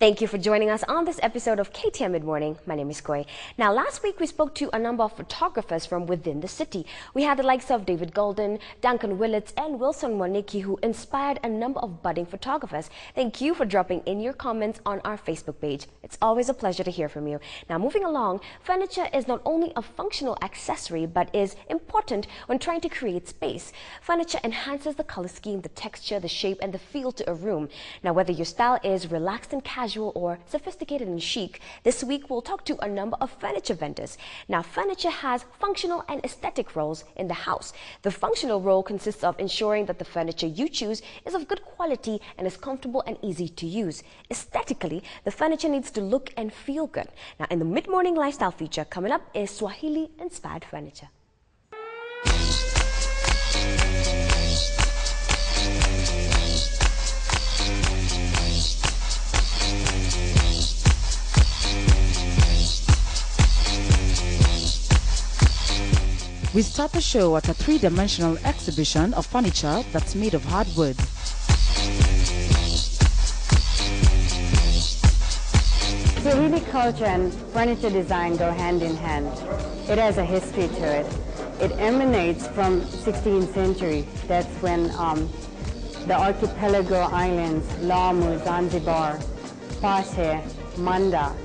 Thank you for joining us on this episode of KTN Mid Morning. My name is Koi. Now, last week we spoke to a number of photographers from within the city. We had the likes of David Golden, Duncan Willits, and Wilson Moniki, who inspired a number of budding photographers. Thank you for dropping in your comments on our Facebook page. It's always a pleasure to hear from you. Now, moving along, furniture is not only a functional accessory, but is important when trying to create space. Furniture enhances the color scheme, the texture, the shape, and the feel to a room. Now, whether your style is relaxed and casual or sophisticated and chic, this week we'll talk to a number of furniture vendors. Now, furniture has functional and aesthetic roles in the house. The functional role consists of ensuring that the furniture you choose is of good quality and is comfortable and easy to use. Aesthetically, the furniture needs to look and feel good. Now, in the mid-morning lifestyle feature coming up is Swahili-inspired furniture. We start the show at a three-dimensional exhibition of furniture that's made of hardwood. Swahili culture and furniture design go hand in hand. It has a history to it. It emanates from 16th century. That's when the archipelago islands, Lamu, Zanzibar, Pate, Manda,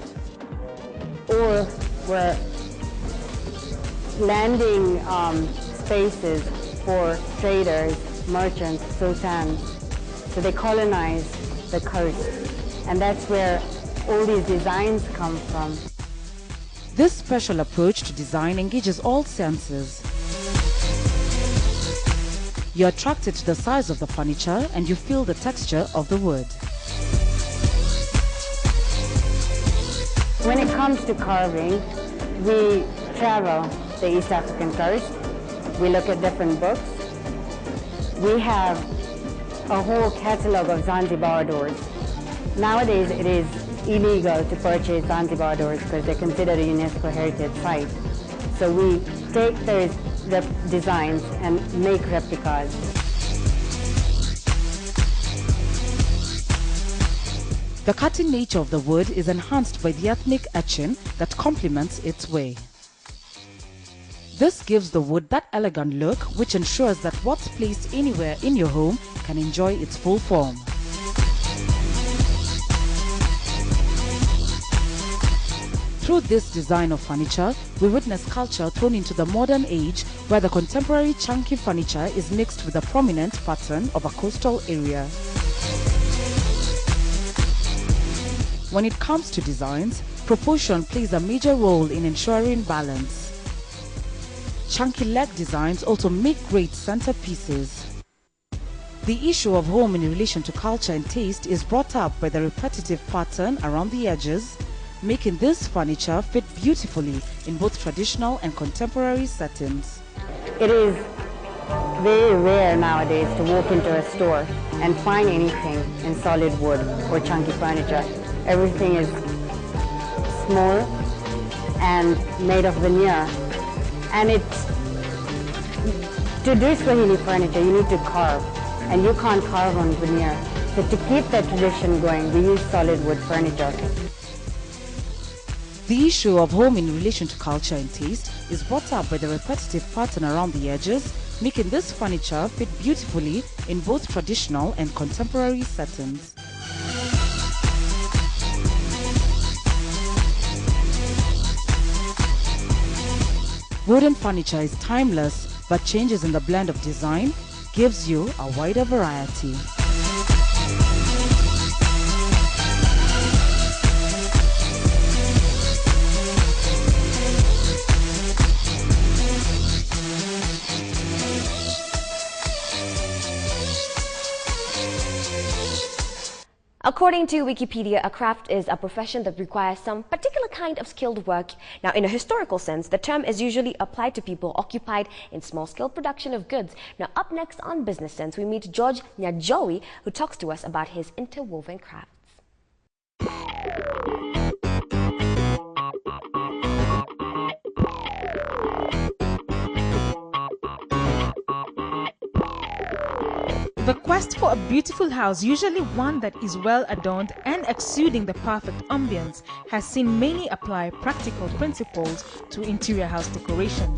all were landing spaces for traders, merchants, sultans. So they colonized the coast, and that's where all these designs come from. This special approach to design engages all senses. You're attracted to the size of the furniture and you feel the texture of the wood. When it comes to carving, we travel the East African coast. We look at different books. We have a whole catalog of Zanzibar doors. Nowadays, it is illegal to purchase Zanzibar doors because they're considered a UNESCO heritage site. So we take those designs and make replicas. The cutting nature of the wood is enhanced by the ethnic etching that complements its way. This gives the wood that elegant look, which ensures that what's placed anywhere in your home can enjoy its full form. Through this design of furniture, we witness culture thrown into the modern age, where the contemporary chunky furniture is mixed with the prominent pattern of a coastal area. When it comes to designs, proportion plays a major role in ensuring balance. Chunky leg designs also make great centerpieces. The issue of home in relation to culture and taste is brought up by the repetitive pattern around the edges, making this furniture fit beautifully in both traditional and contemporary settings. It is very rare nowadays to walk into a store and find anything in solid wood or chunky furniture. Everything is small and made of veneer. And to do Swahili furniture, you need to carve, and you can't carve on veneer. So to keep that tradition going, we use solid wood furniture. The issue of home in relation to culture and taste is brought up by the repetitive pattern around the edges, making this furniture fit beautifully in both traditional and contemporary settings. Wooden furniture is timeless, but changes in the blend of design gives you a wider variety. According to Wikipedia, a craft is a profession that requires some particular kind of skilled work. Now, in a historical sense, the term is usually applied to people occupied in small-scale production of goods. Now, up next on Business Sense, we meet George Nyajowi, who talks to us about his interwoven crafts. The quest for a beautiful house, usually one that is well adorned and exuding the perfect ambience, has seen many apply practical principles to interior house decoration.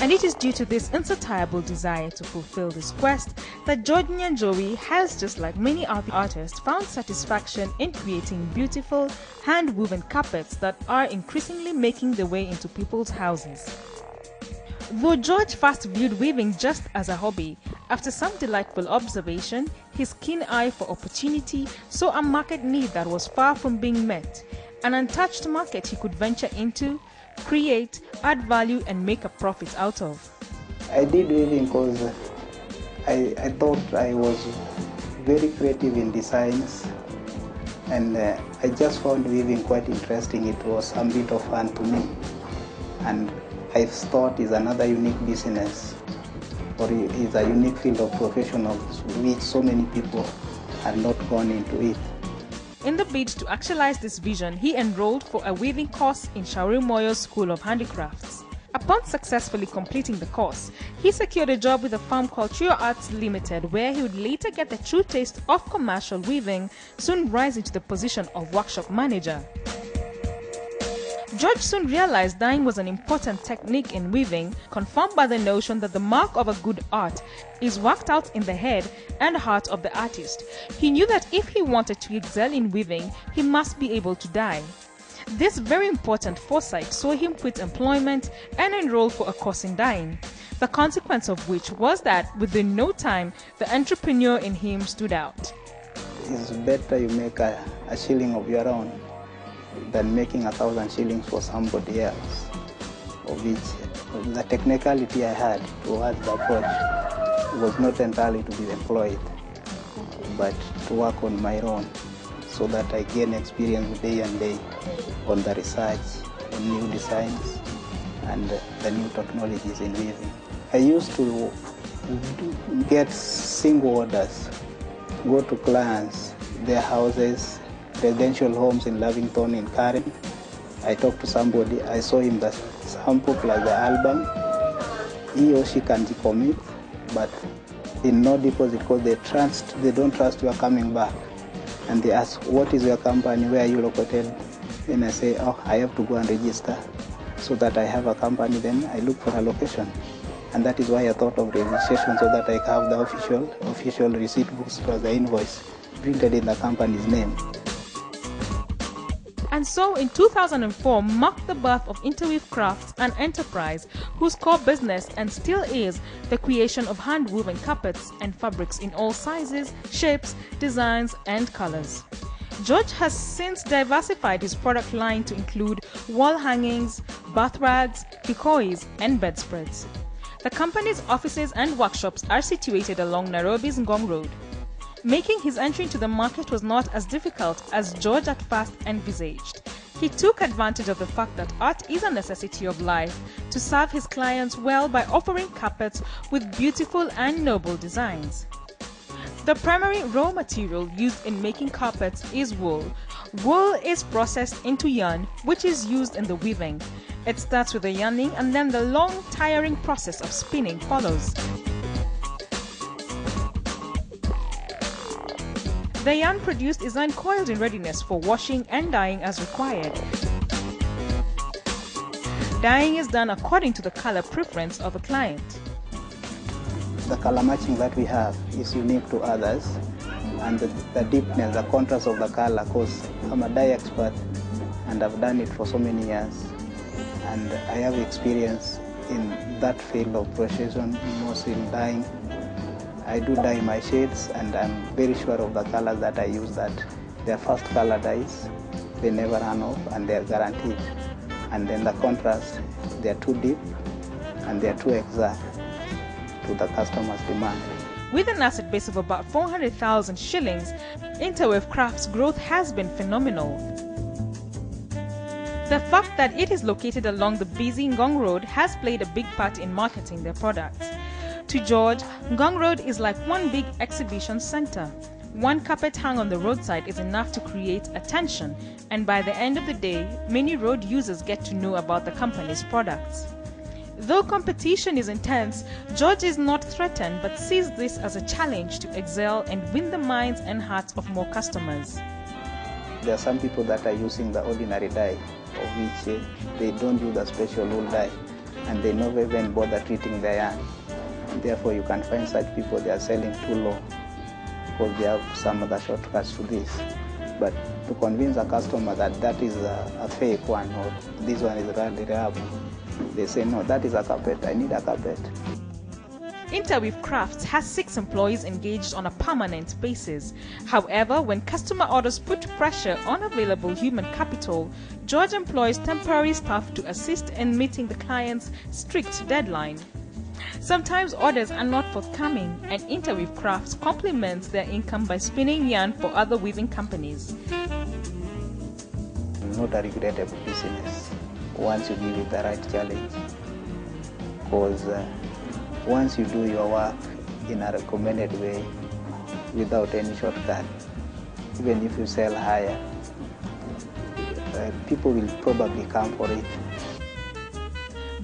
And it is due to this insatiable desire to fulfill this quest that George Nyanjowi has, just like many other artists, found satisfaction in creating beautiful hand-woven carpets that are increasingly making their way into people's houses. Though George first viewed weaving just as a hobby, after some delightful observation, his keen eye for opportunity saw a market need that was far from being met, an untouched market he could venture into, create, add value and make a profit out of. I did weaving because I thought I was very creative in designs, and I just found weaving quite interesting. It was a bit of fun to me, and I thought it's another unique business, or is a unique field of professionals which so many people have not gone into it. In the bid to actualize this vision, he enrolled for a weaving course in Shauri Moyo's School of Handicrafts. Upon successfully completing the course, he secured a job with a firm called Trio Arts Limited, where he would later get the true taste of commercial weaving, soon rising to the position of workshop manager. George soon realized dyeing was an important technique in weaving, confirmed by the notion that the mark of a good art is worked out in the head and heart of the artist. He knew that if he wanted to excel in weaving, he must be able to dye. This very important foresight saw him quit employment and enroll for a course in dyeing, the consequence of which was that within no time, the entrepreneur in him stood out. It's better you make a shilling of your own than making 1,000 shillings for somebody else, of which the technicality I had towards the approach was not entirely to be employed, but to work on my own, so that I gain experience day and day on the research, on new designs, and the new technologies in weaving. I used to get single orders, go to clients, their houses, residential homes in Lavington, in Karen. I talked to somebody, I saw him the sample plus the album. He or she can decommit, but in no deposit, because they don't trust you are coming back. And they ask, what is your company, where are you located? Then I say, oh, I have to go and register so that I have a company. Then I look for a location. And that is why I thought of registration, so that I have the official receipt books plus the invoice printed in the company's name. And so in 2004 marked the birth of Interweave Crafts, an enterprise whose core business and still is the creation of hand-woven carpets and fabrics in all sizes, shapes, designs and colors. George has since diversified his product line to include wall hangings, bath rags, decoys and bedspreads. The company's offices and workshops are situated along Nairobi's Ngong Road. Making his entry into the market was not as difficult as George at first envisaged. He took advantage of the fact that art is a necessity of life to serve his clients well by offering carpets with beautiful and noble designs. The primary raw material used in making carpets is wool. Wool is processed into yarn, which is used in the weaving. It starts with the yarning and then the long, tiring process of spinning follows. The yarn produced is then coiled in readiness for washing and dyeing as required. Dyeing is done according to the color preference of the client. The color matching that we have is unique to others, and the deepness, the contrast of the color, because I'm a dye expert and I've done it for so many years, and I have experience in that field of profession, mostly in dyeing. I do dye my shades, and I'm very sure of the colors that I use, that they're first color dyes, they never run off and they're guaranteed. And then the contrast, they're too deep and they're too exact to the customer's demand. With an asset base of about 400,000 shillings, Interweave Crafts' growth has been phenomenal. The fact that it is located along the busy Ngong Road has played a big part in marketing their products. To George, Ngong Road is like one big exhibition center. One carpet hung on the roadside is enough to create attention, and by the end of the day, many road users get to know about the company's products. Though competition is intense, George is not threatened but sees this as a challenge to excel and win the minds and hearts of more customers. There are some people that are using the ordinary dye, of which they don't use the special wool dye, and they never even bother treating their yarn. Therefore, you can find such people, they are selling too low because they have some other shortcuts to this. But to convince a customer that that is a fake one or this one is really reliable, they say, no, that is a carpet, I need a carpet. Interweave Crafts has 6 employees engaged on a permanent basis. However, when customer orders put pressure on available human capital, George employs temporary staff to assist in meeting the client's strict deadline. Sometimes orders are not forthcoming, and Interweave Crafts complements their income by spinning yarn for other weaving companies. Not a regrettable business once you give it the right challenge, because once you do your work in a recommended way without any shortcut, even if you sell higher, people will probably come for it.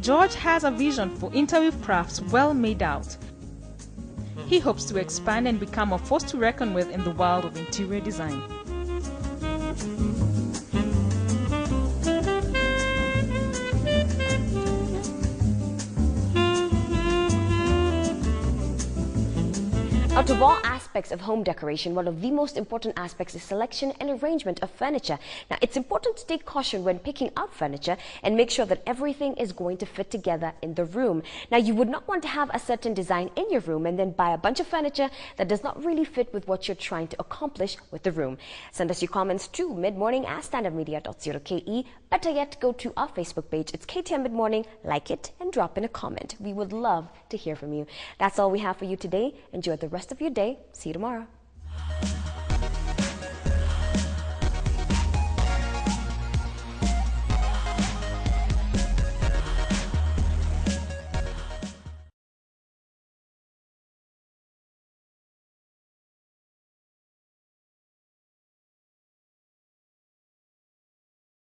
George has a vision for Interweave Crafts well made out. He hopes to expand and become a force to reckon with in the world of interior design. Out of all aspects of home decoration, one of the most important aspects is selection and arrangement of furniture. Now, it's important to take caution when picking out furniture and make sure that everything is going to fit together in the room. Now, you would not want to have a certain design in your room and then buy a bunch of furniture that does not really fit with what you're trying to accomplish with the room. Send us your comments to midmorning@standardmedia.co.ke. Better yet, go to our Facebook page. It's KTN Mid Morning. Like it and drop in a comment. We would love to hear from you. That's all we have for you today. Enjoy the rest of your day. See you tomorrow.